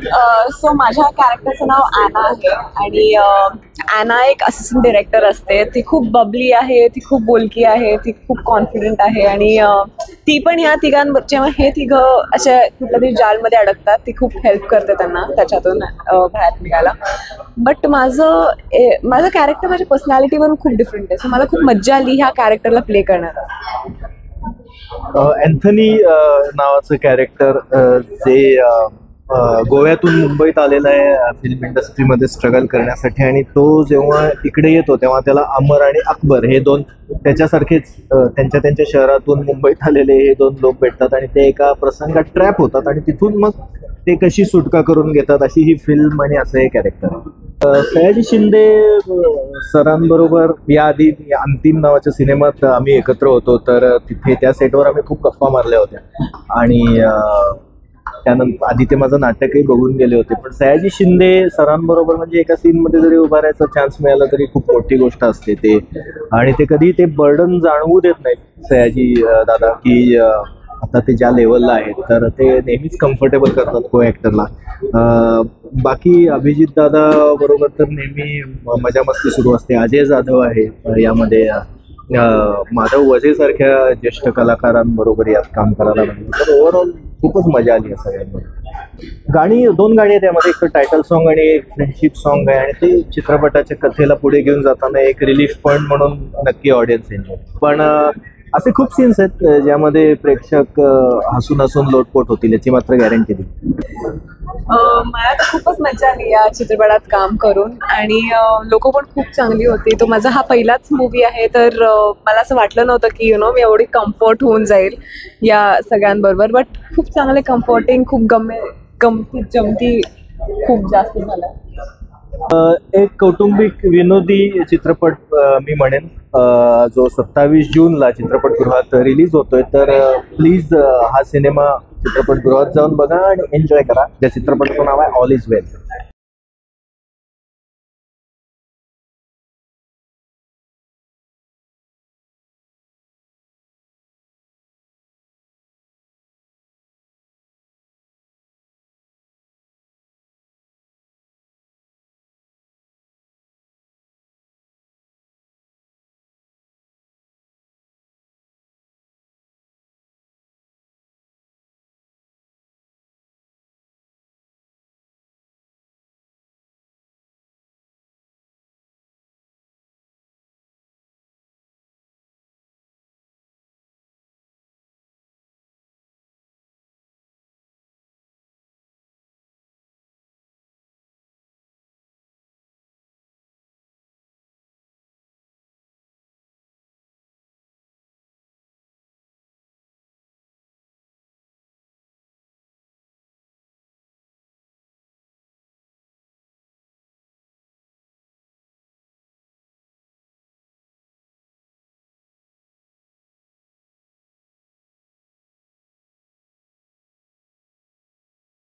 So माझ्या कॅरेक्टरचं नाव Anna आहे आणि ॲना एक असिस्टंट डिरेक्टर असते. ती खूप बबली आहे, ती खूप बोलकी आहे, ती खूप कॉन्फिडंट आहे आणि ती पण ह्या तिघांवर जेव्हा हे तिघं अशा कुठल्या तरी जालमध्ये अडकतात ती खूप हेल्प करते त्यांना त्याच्यातून बाहेर निघायला. बट माझं कॅरेक्टर माझ्या पर्सनॅलिटीवरून खूप डिफरंट आहे. सो मला खूप मज्जा आली ह्या कॅरेक्टरला प्ले करण्यात. अँथनी नावाचं कॅरेक्टर जे गोव्यातून मुंबईत आलेला आहे फिल्म इंडस्ट्रीमध्ये स्ट्रगल करण्यासाठी, आणि तो जेव्हा इकडे येतो तेव्हा त्याला अमर आणि अकबर हे दोन त्याच्यासारखेच त्यांच्या शहरातून मुंबईत आलेले हे दोन लोक भेटतात आणि ते एका प्रसंगात ट्रॅप होतात आणि तिथून मग ते कशी सुटका करून घेतात अशी ही फिल्म आणि असं हे कॅरेक्टर आहे. सयाजी शिंदे सरांबरोबर याआधी अंतिम नावाच्या सिनेमात आम्ही एकत्र होतो, तर तिथे त्या सेटवर आम्ही खूप गप्पा मारल्या होत्या आणि त्यानंतर आधी ते माझं नाटकही बघून गेले होते. पण सयाजी शिंदे सरांबरोबर म्हणजे एका सीनमध्ये जरी उभा राहायचा चान्स मिळाला तरी खूप मोठी गोष्ट असते ते, आणि ते कधी ते बर्डन जाणवू देत नाहीत सयाजी दादा की आता ते ज्या लेवलला आहेत तर ते नेहमीच कम्फर्टेबल करतात को ॲक्टरला. बाकी अभिजित दादा बरोबर तर नेहमी मजा मस्ती सुरू असते. अजय जाधव आहे यामध्ये, माधव वजेसारख्या ज्येष्ठ कलाकारांबरोबर यात काम करायला लागलं, तर ओव्हरऑल खूपच मजा आली आहे सगळ्यांना. दोन गाणी आहेत त्यामध्ये, एक टायटल सॉन्ग आणि एक फ्रेंडशिप सॉन्ग आहे, आणि ते चित्रपटाच्या कथेला पुढे घेऊन जाताना एक रिलीफ पॉईंट म्हणून नक्की ऑडियन्स एन्जॉय. पण असे खूप सीन्स आहेत ज्यामध्ये प्रेक्षक हसून हसून लोटपोट होतील याची मात्र गॅरंटी दिली. मला तर खूपच मजा आली या चित्रपटात काम करून आणि लोक पण खूप चांगली होती. तो माझा हा पहिलाच मूवी आहे, तर मला असं वाटलं नव्हतं की मी एवढी कम्फर्ट होऊन जाईल या सगळ्यांबरोबर. बट खूप चांगले कम्फर्टिंग, खूप गमती जमती खूप जास्त झालं. एक कौटुंबिक विनोदी चित्रपट मी म्हणेन, जो 27 जूनला चित्रपटगृहात रिलीज होतोय, तर प्लीज हा सिनेमा चित्रपटगृहात जाऊन बघा आणि एन्जॉय करा. त्या चित्रपटाचं नाव आहे ऑल इज वेल.